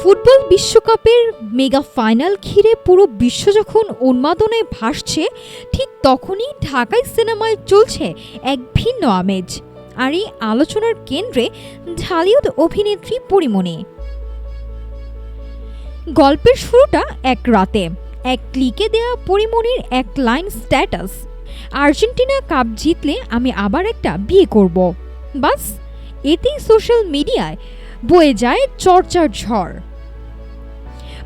Football বিশ্বকাপের mega final ঘিরে পুরো বিশ্ব যখন উন্মাদনায় ভাসছে, ঠিক তখনই ঢাকাই সিনেমায় চলছে এক ভিন্ন আমেজ। আর এই আলোচনার কেন্দ্রে ঢালিউড অভিনেত্রী পরীমণি। গল্পের শুরুটা এক রাতে এক ক্লিকে দেয়া পরীমণির এক লাইন স্ট্যাটাস, আর্জেন্টিনা কাপ জিতলে আমি আবার একটা বিয়ে করব। বাস, এতেই সোশ্যাল মিডিয়ায় বয়ে যায় চর্চার ঝড়।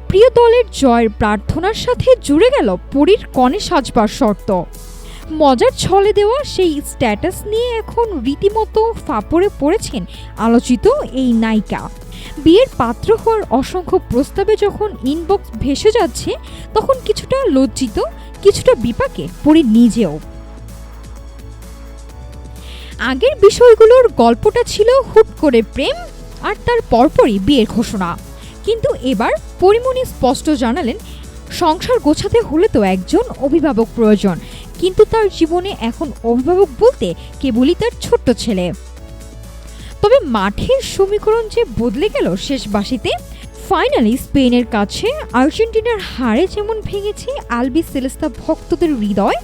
প্রিয় দলের জয়ের প্রার্থনার সাথে জুড়ে গেল পরীর কনে সাজবার শর্ত। মজার ছলে দেওয়া সেই স্ট্যাটাস নিয়ে এখন রীতিমতো ফাপড়ে পড়েছেন আলোচিত এই নায়িকা। বিয়ের পাত্র হওয়ার অসংখ্য প্রস্তাবে যখন ইনবক্স ভেসে যাচ্ছে, তখন কিছুটা লজ্জিত, কিছুটা বিপাকে পরী নিজেও। আগের বিষয়গুলোর গল্পটা ছিল হুট করে প্রেম আর তার পরপরই বিয়ের ঘোষণা, কিন্তু এবার পরীমণি স্পষ্ট জানালেন, সংসার গোছাতে হলে তো একজন অভিভাবক প্রয়োজন, কিন্তু তার জীবনে এখন অভিভাবক বলতে কেবলই তার ছোট্ট ছেলে। তবে মাঠের সমীকরণ যে বদলে গেল শেষ বাঁশিতে। ফাইনালি স্পেনের কাছে আর্জেন্টিনার হারে যেমন ভেঙেছে আলবি সেলেস্তা ভক্তদের হৃদয়,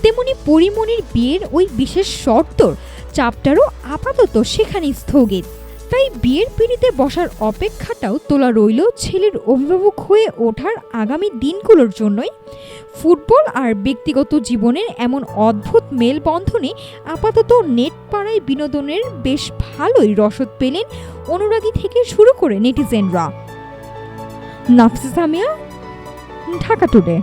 তেমনি পরীমণির বিয়ের ওই বিশেষ শর্তর চাপটারও আপাতত সেখানেই স্থগিত। তাই বিয়ের পিঁড়িতে বসার অপেক্ষাটাও তোলা রইল ছেলের অভিভাবক হয়ে ওঠার আগামী দিনগুলোর জন্যই। ফুটবল আর ব্যক্তিগত জীবনের এমন অদ্ভুত মেলবন্ধনে আপাতত নেট পাড়ায় বিনোদনের বেশ ভালোই রসদ পেলেন অনুরাগী থেকে শুরু করে নেটিজেনরা। নাফিসা সামিয়া, ঢাকা টুডে।